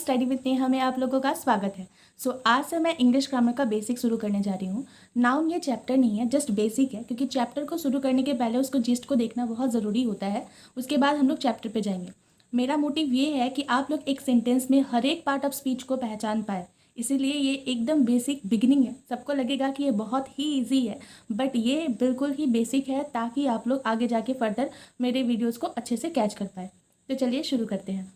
Study with Neha में आप लोगों का स्वागत है। आज से मैं इंग्लिश ग्रामर का बेसिक शुरू करने जा रही हूँ। नाउन ये चैप्टर नहीं है, जस्ट बेसिक है, क्योंकि चैप्टर को शुरू करने के पहले उसको जिस्ट को देखना बहुत ज़रूरी होता है। उसके बाद हम लोग चैप्टर पे जाएंगे। मेरा मोटिव ये है कि आप लोग एक सेंटेंस में हर एक पार्ट ऑफ स्पीच को पहचान पाए, इसीलिए ये एकदम बेसिक बिगिनिंग है। सबको लगेगा कि ये बहुत ही ईजी है, बट ये बिल्कुल ही बेसिक है, ताकि आप लोग आगे जाके फर्दर मेरे वीडियोज़ को अच्छे से कैच कर पाए। तो चलिए शुरू करते हैं।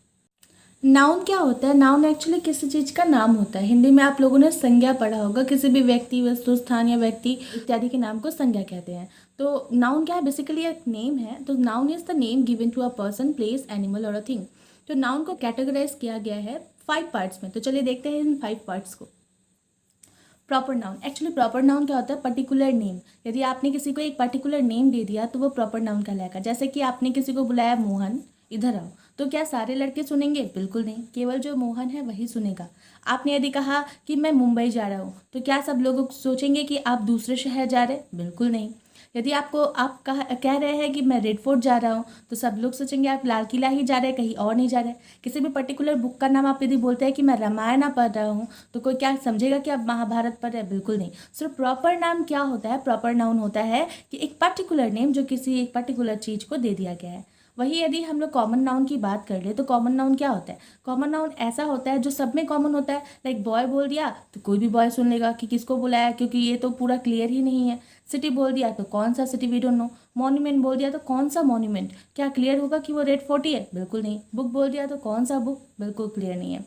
नाउन क्या होता है? नाउन एक्चुअली किसी चीज़ का नाम होता है। हिंदी में आप लोगों ने संज्ञा पढ़ा होगा, किसी भी व्यक्ति, वस्तु, स्थान या व्यक्ति इत्यादि के नाम को संज्ञा कहते हैं। तो नाउन क्या है? बेसिकली एक नेम है। तो noun is the name given to a person, place, animal और अ थिंग। तो नाउन को कैटेगराइज किया गया है 5 पार्ट्स में। तो चलिए देखते हैं इन 5 पार्ट्स को। Proper noun, actually proper noun क्या होता है? Particular name. यदि आपने किसी को एक पर्टिकुलर नेम दे दिया तो वो प्रॉपर नाउन कहलाएगा। जैसे कि आपने किसी को बुलाया मोहन, इधर आओ, तो क्या सारे लड़के सुनेंगे? बिल्कुल नहीं, केवल जो मोहन है वही सुनेगा। आपने यदि कहा कि मैं मुंबई जा रहा हूँ, तो क्या सब लोग सोचेंगे कि आप दूसरे शहर जा रहे? बिल्कुल नहीं। यदि आप कह रहे हैं कि मैं रेड फोर्ट जा रहा हूँ, तो सब लोग सोचेंगे आप लाल किला ही जा रहे हैं, कहीं और नहीं जा रहे। किसी भी पर्टिकुलर बुक का नाम आप यदि बोलते हैं कि मैं रामायण पढ़ रहा हूँ, तो कोई क्या समझेगा कि आप महाभारत पढ़ रहे हैं? बिल्कुल नहीं। सिर्फ प्रॉपर नाम क्या होता है? प्रॉपर नाउन होता है कि एक पर्टिकुलर नेम जो किसी एक पर्टिकुलर चीज़ को दे दिया गया है। वही यदि हम लोग कॉमन नाउन की बात कर ले, तो कॉमन नाउन क्या होता है? कॉमन नाउन ऐसा होता है जो सब में कॉमन होता है। लाइक बॉय बोल दिया तो कोई भी बॉय सुन लेगा कि किसको बुलाया, क्योंकि ये तो पूरा क्लियर ही नहीं है। सिटी बोल दिया तो कौन सा city, we don't know. Monument बोल दिया तो कौन सा मॉन्यूमेंट, क्या क्लियर होगा कि वो रेड फोर्ट ही है? बिल्कुल नहीं। बुक बोल दिया तो कौन सा बुक, बिल्कुल क्लियर नहीं है।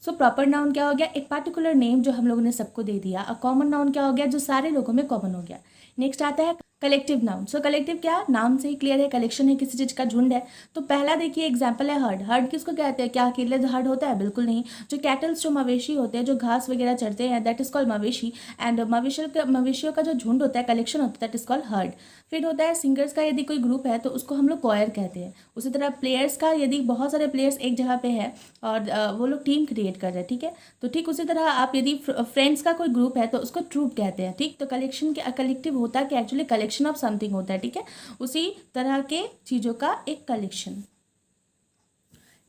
सो प्रॉपर नाउन क्या हो गया? एक पर्टिकुलर नेम जो हम लोगों ने सबको दे दिया। और कॉमन नाउन क्या हो गया? जो सारे लोगों में कॉमन हो गया। नेक्स्ट आता है कलेक्टिव नाउन। सो कलेक्टिव क्या? नाम से ही क्लियर है, कलेक्शन है, किसी चीज का झुंड है। तो पहला देखिए एग्जाम्पल है हर्ड। हर्ड किसको कहते हैं? क्या अकेले हर्ड होता है? बिल्कुल नहीं। जो कैटल्स, जो मवेशी होते हैं, जो घास वगैरह चढ़ते हैं, दैट इज कॉल्ड मवेशी। एंड मवेशियों का जो झुंड होता है, कलेक्शन होता है, दैट इज कॉल्ड हर्ड। फिर होता है सिंगर्स का, यदि कोई ग्रुप है तो उसको हम लोग कॉयर कहते हैं। उसी तरह प्लेयर्स का, यदि बहुत सारे प्लेयर्स एक जगह पे है और वो लोग टीम क्रिएट कर रहे हैं, ठीक है, तो ठीक उसी तरह आप यदि फ्रेंड्स का कोई ग्रुप है तो उसको ट्रूप कहते हैं। ठीक, तो कलेक्शन के कलेक्टिव होता है कि एक्चुअली कलेक्शन ऑफ समथिंग होता है। ठीक है, उसी तरह के चीज़ों का एक कलेक्शन।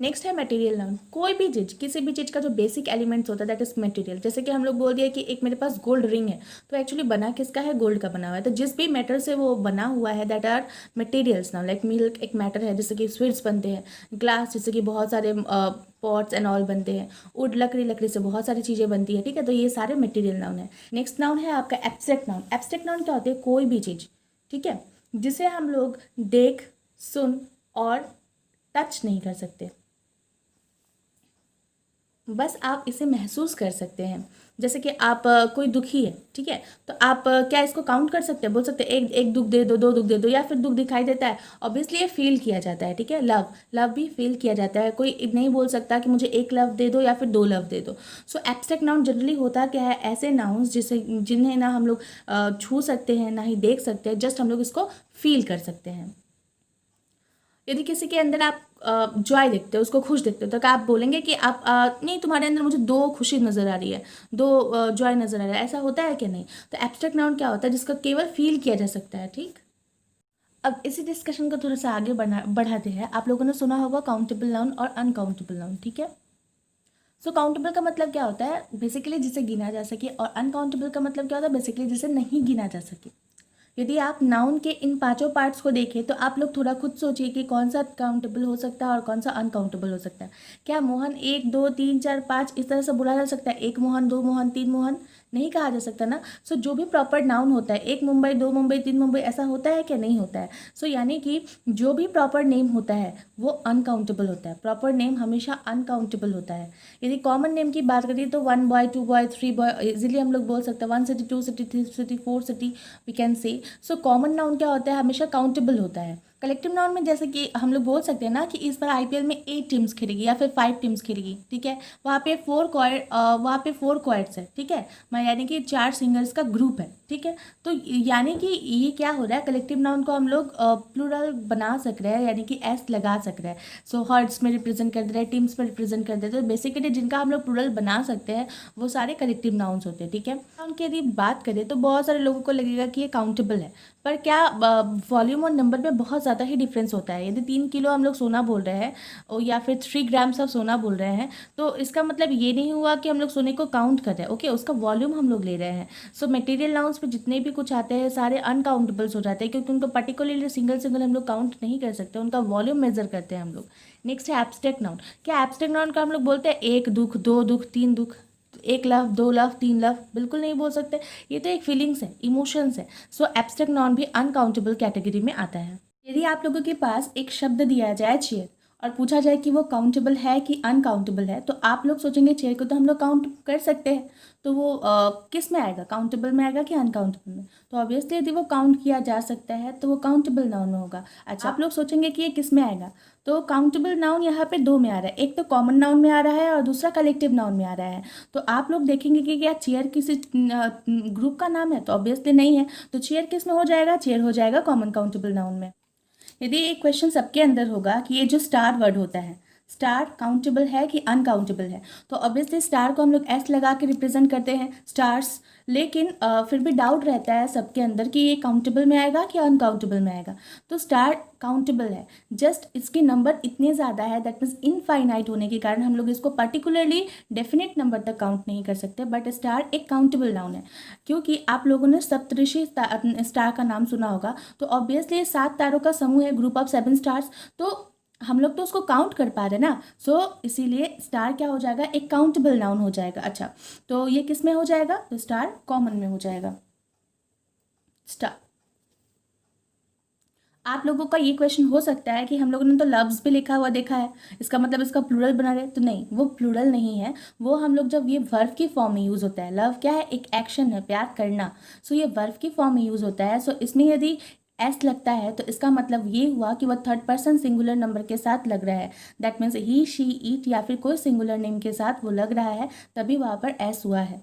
नेक्स्ट है मटेरियल नाउन। कोई भी चीज़, किसी भी चीज़ का जो बेसिक एलिमेंट्स होता है, दैट इज मटेरियल। जैसे कि हम लोग बोल दिया कि एक मेरे पास गोल्ड रिंग है, तो एक्चुअली बना किसका है? गोल्ड का बना हुआ है। तो जिस भी मैटर से वो बना हुआ है, that are materials known. Like milk एक मैटर है, जैसे कि स्वीट्स बनते हैं। ग्लास, जैसे कि बहुत सारे पॉट्स एंड ऑल बनते हैं। वुड, लकड़ी से बहुत सारी चीज़ें बनती है। ठीक है, तो ये सारे मटेरियल नाउन है। नेक्स्ट नाउन है आपका एब्स्ट्रैक्ट नाउन। एब्स्ट्रैक्ट नाउन क्या होती है? कोई भी चीज़, ठीक है, जिसे हम लोग देख, सुन और टच नहीं कर सकते, बस आप इसे महसूस कर सकते हैं। जैसे कि आप कोई दुखी है, ठीक है, तो आप क्या इसको काउंट कर सकते हैं? बोल सकते हैं एक दुख दे दो, 2 दुख दे दो, या फिर दुख दिखाई देता है, ऑब्वियसली ये फील किया जाता है। ठीक है, लव भी फील किया जाता है। कोई नहीं बोल सकता कि मुझे 1 लव दे दो या फिर 2 लव दे दो। सो एब्स्ट्रैक्ट नाउन जनरली होता क्या है? ऐसे नाउन्स जिन्हें ना हम लोग छू सकते हैं, ना ही देख सकते हैं, जस्ट हम लोग इसको फील कर सकते हैं। यदि किसी के अंदर आप जॉय देखते हो, उसको खुश देखते हो, तो क्या आप बोलेंगे कि आप नहीं, तुम्हारे अंदर मुझे 2 खुशी नज़र आ रही है, 2 जॉय नज़र आ रहा है? ऐसा होता है कि नहीं? तो एब्स्ट्रैक्ट नाउन क्या होता है? जिसका केवल फील किया जा सकता है। ठीक, अब इसी डिस्कशन को थोड़ा सा आगे बढ़ाते हैं। आप लोगों ने सुना होगा काउंटेबल नाउन और अनकाउंटेबल नाउन, ठीक है। सो काउंटेबल का मतलब क्या होता है? बेसिकली जिसे गिना जा सके। और अनकाउंटेबल का मतलब क्या होता है? बेसिकली जिसे नहीं गिना जा सके। यदि आप नाउन के इन 5 पार्ट्स को देखें तो आप लोग थोड़ा खुद सोचिए कि कौन सा काउंटेबल हो सकता है और कौन सा अनकाउंटेबल हो सकता है। क्या मोहन 1 2 3 4 5 इस तरह से बोला जा सकता है? 1 मोहन, 2 मोहन, 3 मोहन नहीं कहा जा सकता ना। सो जो भी प्रॉपर नाउन होता है, 1 मुंबई, 2 मुंबई, 3 मुंबई, ऐसा होता है क्या? नहीं होता है। सो यानी कि जो भी प्रॉपर नेम होता है वो अनकाउंटेबल होता है। प्रॉपर नेम हमेशा अनकाउंटेबल होता है। यदि कॉमन नेम की बात करें तो 1 बॉय, 2 बॉय, 3 बॉय, इजीली हम लोग बोल सकते हैं 1 city, 2 city, 3 city, 4 city, we can say. So common noun क्या होता है? हमेशा काउंटेबल होता है। कलेक्टिव नाउन में जैसे कि हम लोग बोल सकते हैं ना कि इस बार आईपीएल में 8 टीम्स खेलेगी या फिर 5 टीम्स खेलेगी, ठीक है, वहाँ पे 4 क्वार्ट्स है, ठीक है, मैं यानी कि 4 सिंगर्स का ग्रुप है, ठीक ठीक है। तो यानी कि ये क्या हो रहा है, कलेक्टिव नाउन को हम लोग प्लूरल बना सक रहे हैं, यानी कि एस लगा सक रहे हैं। सो हर्ट्स में रिप्रेजेंट कर दे रहे हैं, टीम्स में रिप्रेजेंट कर देते हैं। तो बेसिकली जिनका हम लोग प्लूरल बना सकते हैं वो सारे कलेक्टिव नाउन्स होते हैं, ठीक है। उनकी यदि बात करें तो बहुत सारे लोगों को लगेगा कि ये काउंटेबल है, पर क्या वॉल्यूम और नंबर में बहुत ज़्यादा ही डिफरेंस होता है। यदि 3 किलो हम लोग सोना बोल रहे हैं या फिर 3 ग्राम्स ऑफ सोना बोल रहे हैं, तो इसका मतलब ये नहीं हुआ कि हम लोग सोने को काउंट कर रहे हैं, ओके, उसका वॉल्यूम हम लोग ले रहे हैं। सो मटेरियल नाउन्स पे जितने भी कुछ आते हैं सारे अनकाउंटेबल्स हो जाते हैं, क्योंकि उनको पर्टिकुलरली सिंगल सिंगल हम लोग काउंट नहीं कर सकते, उनका वॉल्यूम मेजर करते हैं हम लोग। नेक्स्ट है एब्स्ट्रैक्ट नाउन। क्या एब्स्ट्रैक्ट नाउन का हम लोग बोलते हैं 1 दुख, 2 दुख, 3 दुख, 1 लव, 2 लव, 3 लव? बिल्कुल नहीं बोल सकते। ये तो एक फीलिंग्स है, इमोशंस है। सो एब्स्ट्रैक्ट नाउन भी अनकाउंटेबल कैटेगरी में आता है। यदि आप लोगों के पास एक शब्द दिया जाए चेयर और पूछा जाए कि वो काउंटेबल है कि अनकाउंटेबल है, तो आप लोग सोचेंगे चेयर को तो हम लोग काउंट कर सकते हैं, तो वो किस में आएगा, काउंटेबल में आएगा कि अनकाउंटेबल में? तो ऑब्वियसली यदि वो काउंट किया जा सकता है तो वो काउंटेबल नाउन में होगा। अच्छा, आप लोग सोचेंगे कि ये किस में आएगा, तो काउंटेबल नाउन यहाँ पे 2 में आ रहा है, एक तो कॉमन नाउन में आ रहा है और दूसरा कलेक्टिव नाउन में आ रहा है। तो आप लोग देखेंगे कि क्या चेयर किसी ग्रुप का नाम है, तो ऑब्वियसली नहीं है। तो चेयर किस में हो जाएगा, चेयर हो जाएगा कॉमन काउंटेबल नाउन में। यदि एक क्वेश्चन सबके अंदर होगा कि ये जो स्टार वर्ड होता है, स्टार काउंटेबल है कि अनकाउंटेबल है, तो ऑब्वियसली स्टार को हम लोग एस लगा के रिप्रेजेंट करते हैं, स्टार्स। लेकिन फिर भी डाउट रहता है सबके अंदर कि ये काउंटेबल में आएगा कि अनकाउंटेबल में आएगा। तो स्टार काउंटेबल है, जस्ट इसके नंबर इतने ज़्यादा है, दैट मीन्स इनफाइनाइट होने के कारण हम लोग इसको पर्टिकुलरली डेफिनेट नंबर तक काउंट नहीं कर सकते। बट स्टार एक काउंटेबल नाउन है, क्योंकि आप लोगों ने सप्तऋषि स्टार का नाम सुना होगा। तो ऑब्वियसली ये 7 तारों का समूह है, ग्रुप ऑफ 7 स्टार्स, तो हम लोग तो उसको काउंट कर पा रहे ना। सो इसीलिए स्टार क्या हो जाएगा, एक काउंटेबल नाउन हो जाएगा। अच्छा, तो ये किस में हो जाएगा, तो स्टार कॉमन में हो जाएगा, स्टार। आप लोगों का ये क्वेश्चन हो सकता है कि हम लोगों ने तो लव्स भी लिखा हुआ देखा है, इसका मतलब इसका प्लूरल बना रहे, तो नहीं, वो प्लूरल नहीं है। वो हम लोग जब ये वर्ब की फॉर्म में यूज़ होता है, लव क्या है, एक एक्शन है, प्यार करना। सो ये वर्ब की फॉर्म में यूज़ होता है। सो इसमें यदि एस लगता है तो इसका मतलब ये हुआ कि वह थर्ड पर्सन सिंगुलर नंबर के साथ लग रहा है, that means he, she, it या फिर कोई सिंगुलर नेम के साथ वो लग रहा है, तभी वहाँ पर एस हुआ है।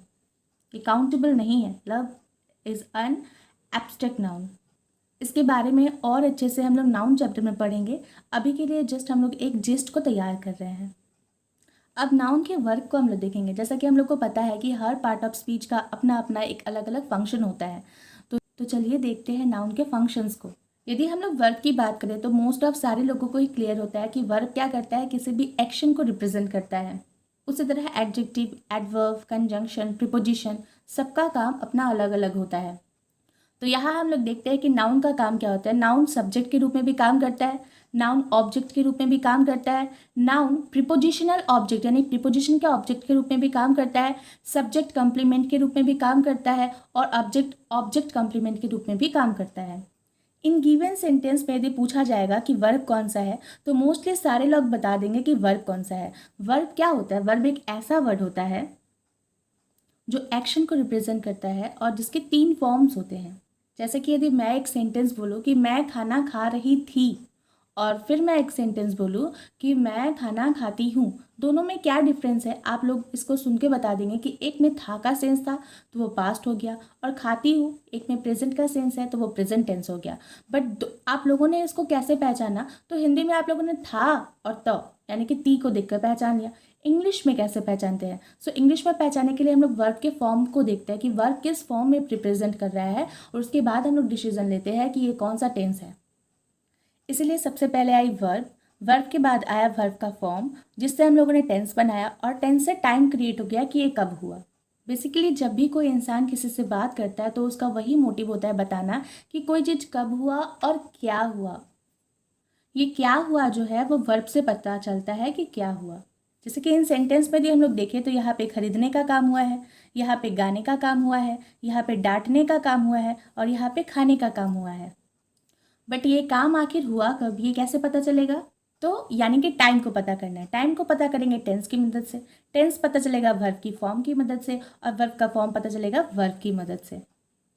ये काउंटेबल नहीं है, love is an abstract noun. इसके बारे में और अच्छे से हम लोग नाउन चैप्टर में पढ़ेंगे। अभी के लिए जस्ट हम लोग एक जिस्ट को तैयार कर रहे हैं। अब नाउन के वर्क को हम लोग देखेंगे। जैसा कि हम लोग को पता है कि हर पार्ट ऑफ स्पीच का अपना अपना एक अलग अलग फंक्शन होता है, तो चलिए देखते हैं नाउन के फंक्शंस को। यदि हम लोग वर्ब की बात करें तो मोस्ट ऑफ सारे लोगों को ही क्लियर होता है कि वर्ब क्या करता है, किसी भी एक्शन को रिप्रेजेंट करता है। उसी तरह एडजेक्टिव, एडवर्ब, कंजंक्शन, प्रीपोजिशन, सबका काम अपना अलग अलग होता है। तो यहाँ हम लोग देखते हैं कि नाउन का काम क्या होता है। नाउन सब्जेक्ट के रूप में भी काम करता है, नाउन ऑब्जेक्ट के रूप में भी काम करता है, नाउन प्रीपोजिशनल ऑब्जेक्ट यानी प्रीपोजिशन के ऑब्जेक्ट के रूप में भी काम करता है, सब्जेक्ट कॉम्प्लीमेंट के रूप में भी काम करता है, और ऑब्जेक्ट ऑब्जेक्ट कॉम्प्लीमेंट के रूप में भी काम करता है। इन गिवन सेंटेंस में यदि पूछा जाएगा कि वर्ब कौन सा है, तो मोस्टली सारे लोग बता देंगे कि वर्ब कौन सा है। वर्ब क्या होता है, वर्ब एक ऐसा वर्ड होता है जो एक्शन को रिप्रेजेंट करता है और जिसके 3 फॉर्म्स होते हैं। जैसे कि यदि मैं एक सेंटेंस बोलूँ कि मैं खाना खा रही थी, और फिर मैं एक सेंटेंस बोलूँ कि मैं खाना खाती हूँ, दोनों में क्या डिफरेंस है आप लोग इसको सुन के बता देंगे कि एक में था का सेंस था तो वो पास्ट हो गया, और खाती हूँ एक में प्रेजेंट का सेंस है तो वो प्रेजेंट टेंस हो गया। बट आप लोगों ने इसको कैसे पहचाना, तो हिंदी में आप लोगों ने था और त यानी कि ती को देखकर पहचान लिया। इंग्लिश में कैसे पहचानते हैं, सो इंग्लिश में पहचानने के लिए हम लोग वर्ब के फॉर्म को देखते हैं कि वर्ब किस फॉर्म में रिप्रेजेंट कर रहा है, और उसके बाद हम लोग डिसीजन लेते हैं कि ये कौन सा टेंस है। इसीलिए सबसे पहले आई वर्ब, वर्ब के बाद आया वर्ब का फॉर्म, जिससे हम लोगों ने टेंस बनाया, और टेंस से टाइम क्रिएट हो गया कि ये कब हुआ। बेसिकली जब भी कोई इंसान किसी से बात करता है तो उसका वही मोटिव होता है बताना कि कोई चीज़ कब हुआ और क्या हुआ। ये क्या हुआ जो है वो वर्ब से पता चलता है कि क्या हुआ। जैसे कि इन सेंटेंस में भी हम लोग देखें तो यहाँ पे खरीदने का काम हुआ है, यहाँ पे गाने का काम हुआ है, यहाँ पे डांटने का काम हुआ है, और यहाँ पे खाने का काम हुआ है। बट ये काम आखिर हुआ कब, ये कैसे पता चलेगा, तो यानी कि टाइम को पता करना है। टाइम को पता करेंगे टेंस की मदद से, टेंस पता चलेगा वर्ब की फॉर्म की मदद से, और वर्ब का फॉर्म पता चलेगा वर्ब की मदद से।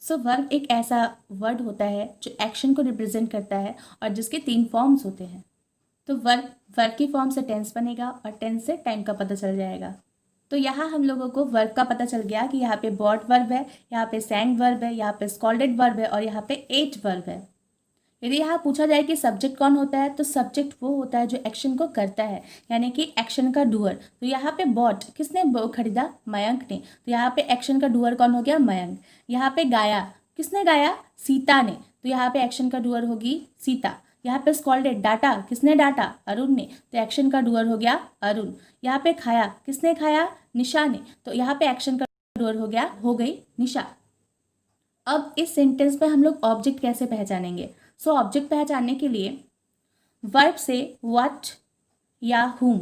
सो वर्ब एक ऐसा वर्ड होता है जो एक्शन को रिप्रेजेंट करता है और जिसके 3 फॉर्म्स होते हैं। तो वर्ब की फॉर्म से टेंस बनेगा और टेंस से टाइम का पता चल जाएगा। तो यहाँ हम लोगों को वर्ब का पता चल गया कि यहाँ पे बॉट वर्ब है, यहाँ पे सैंग वर्ब है, यहाँ पे स्कॉल्डेड वर्ब है और यहाँ पे एट वर्ब है। यदि यहाँ पूछा जाए कि सब्जेक्ट कौन होता है, तो सब्जेक्ट वो होता है जो एक्शन को करता है, यानी कि एक्शन का डूअर। तो यहाँ पे बॉट किसने खरीदा, मयंक ने, तो यहाँ पे एक्शन का डूअर कौन हो गया, मयंक। यहाँ पे गाया किसने गाया, सीता ने, तो यहाँ पे एक्शन का डूअर होगी सीता। यहाँ पे स्कॉल्डेड डाटा किसने डाटा, अरुण ने, तो एक्शन का डूअर हो गया अरुण। यहाँ पे खाया किसने खाया, निशा ने, तो यहाँ पे एक्शन का डूअर हो गई निशा। अब इस सेंटेंस में हम लोग ऑब्जेक्ट कैसे पहचानेंगे। सो ऑब्जेक्ट पहचानने के लिए वर्ब से व्हाट या हुम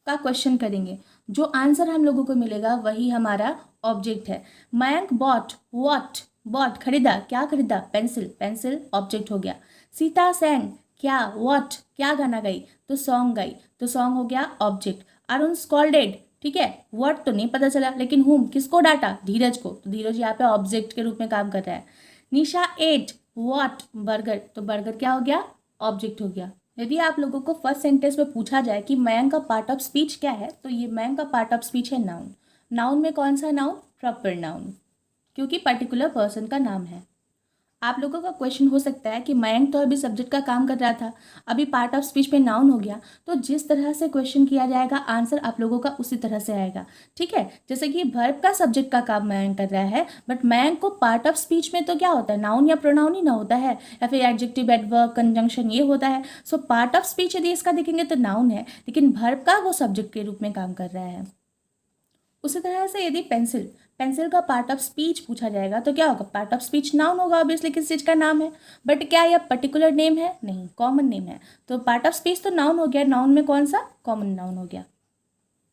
का क्वेश्चन करेंगे, जो आंसर हम लोगों को मिलेगा वही हमारा ऑब्जेक्ट है। मयंक बॉट व्हाट, बॉट खरीदा, क्या खरीदा, पेंसिल, पेंसिल ऑब्जेक्ट हो गया। सीता सैंग क्या, व्हाट क्या गाना गाई, तो सॉन्ग गाई, तो सॉन्ग हो गया ऑब्जेक्ट। अरुण स्कॉल्डेड, ठीक है, व्हाट तो नहीं पता चला, लेकिन हुम किसको डांटा, धीरज को, तो धीरज यहाँ पे ऑब्जेक्ट के रूप में काम कर रहा है। निशा एट व्हाट, बर्गर, तो बर्गर क्या हो गया, ऑब्जेक्ट हो गया। यदि आप लोगों को फर्स्ट सेंटेंस में पूछा जाए कि मयंक का पार्ट ऑफ स्पीच क्या है, तो ये मयंक का पार्ट ऑफ स्पीच है नाउन। नाउन में कौन सा नाउन, प्रॉपर नाउन, क्योंकि पर्टिकुलर पर्सन का नाम है। आप लोगों का क्वेश्चन हो सकता है कि मयंक तो अभी सब्जेक्ट का काम कर रहा था, अभी पार्ट ऑफ स्पीच में नाउन हो गया, तो जिस तरह से क्वेश्चन किया जाएगा आंसर आप लोगों का उसी तरह से आएगा, ठीक है। जैसे कि वर्ब का सब्जेक्ट का काम मयंक कर रहा है, बट मयंक को पार्ट ऑफ स्पीच में तो क्या होता है, नाउन या प्रोनाउन ही ना होता है, या फिर एडजेक्टिव, एडवर्ब, कंजंक्शन ये होता है। सो पार्ट ऑफ स्पीच यदि इसका देखेंगे तो नाउन है, लेकिन वर्ब का वो सब्जेक्ट के रूप में काम कर रहा है। उसी तरह से यदि पेंसिल, पेंसिल का पार्ट ऑफ स्पीच पूछा जाएगा तो क्या होगा, पार्ट ऑफ स्पीच नाउन होगा, ऑब्वियसली किस चीज़ का नाम है, बट क्या यह पर्टिकुलर नेम है, नहीं, कॉमन नेम है। तो पार्ट ऑफ स्पीच तो नाउन हो गया, नाउन में कौन सा, कॉमन नाउन हो गया।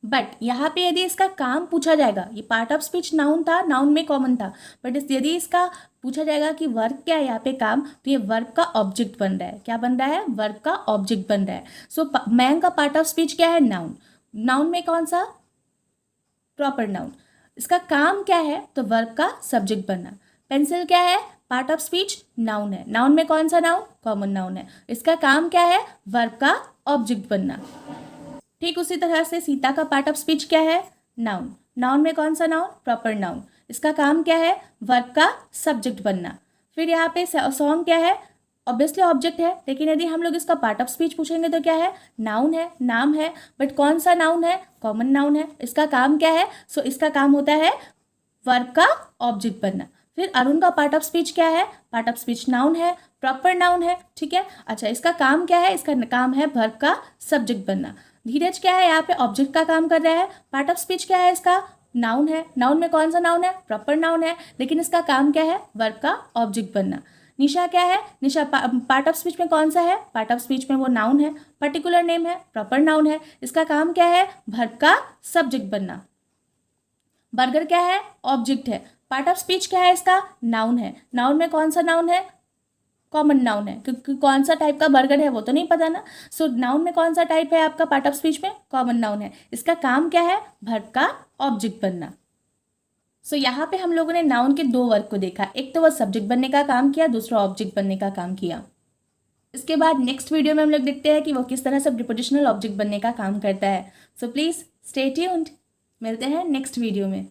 बट यहाँ पे यदि इसका काम पूछा जाएगा, ये पार्ट ऑफ स्पीच नाउन था, नाउन में कॉमन था, बट यदि इसका पूछा जाएगा कि वर्ब क्या है यहाँ पे काम, तो ये वर्ब का ऑब्जेक्ट बन रहा है, क्या बन रहा है, वर्ब का ऑब्जेक्ट बन रहा है। सो मैन का पार्ट ऑफ स्पीच क्या है, नाउन, नाउन में कौन सा, प्रॉपर नाउन। इसका काम क्या है, तो वर्ब का सब्जेक्ट बनना। पेंसिल क्या है, पार्ट ऑफ स्पीच नाउन है, नाउन में कौन सा नाउन, कॉमन नाउन है, इसका काम क्या है, वर्ब का ऑब्जेक्ट बनना। ठीक उसी तरह से सीता का पार्ट ऑफ स्पीच क्या है, नाउन, नाउन में कौन सा नाउन, प्रॉपर नाउन, इसका काम क्या है, वर्ब का सब्जेक्ट बनना। फिर यहाँ पे सॉन्ग क्या है, ऑब्वियसली ऑब्जेक्ट है, लेकिन यदि हम लोग इसका पार्ट ऑफ स्पीच पूछेंगे तो क्या है, नाउन है, नाम है, बट कौन सा नाउन है, कॉमन नाउन है, इसका काम क्या है, सो इसका काम होता है वर्ब का ऑब्जेक्ट बनना। फिर अरुण का पार्ट ऑफ स्पीच क्या है, पार्ट ऑफ स्पीच नाउन है, प्रॉपर नाउन है, ठीक है। अच्छा, इसका काम क्या है, इसका काम है वर्ब का सब्जेक्ट बनना। धीरज क्या है, यहाँ पे ऑब्जेक्ट का काम कर रहा है, पार्ट ऑफ स्पीच क्या है इसका, नाउन है, नाउन में कौन सा नाउन है, प्रॉपर नाउन है, लेकिन इसका काम क्या है, वर्ब का ऑब्जेक्ट बनना। निशा क्या है, निशा पार्ट ऑफ स्पीच में कौन सा है, पार्ट ऑफ स्पीच में वो नाउन है, पर्टिकुलर नेम है, प्रॉपर नाउन है, इसका काम क्या है, वर्ब का सब्जेक्ट बनना। बर्गर क्या है, ऑब्जेक्ट है, पार्ट ऑफ स्पीच क्या है इसका, नाउन है, नाउन में कौन सा नाउन है, कॉमन नाउन है, क्योंकि कौन सा टाइप का बर्गर है वो तो नहीं पता ना। सो नाउन में कौन सा टाइप है आपका, पार्ट ऑफ स्पीच में कॉमन नाउन है, इसका काम क्या है, वर्ब का ऑब्जेक्ट बनना। सो यहाँ पे हम लोगों ने नाउन के दो वर्ग को देखा, एक तो वह सब्जेक्ट बनने का काम किया, दूसरा ऑब्जेक्ट बनने का काम किया। इसके बाद नेक्स्ट वीडियो में हम लोग देखते हैं कि वो किस तरह से प्रीपोजिशनल ऑब्जेक्ट बनने का काम करता है। सो प्लीज़ स्टे ट्यून्ड, मिलते हैं नेक्स्ट वीडियो में।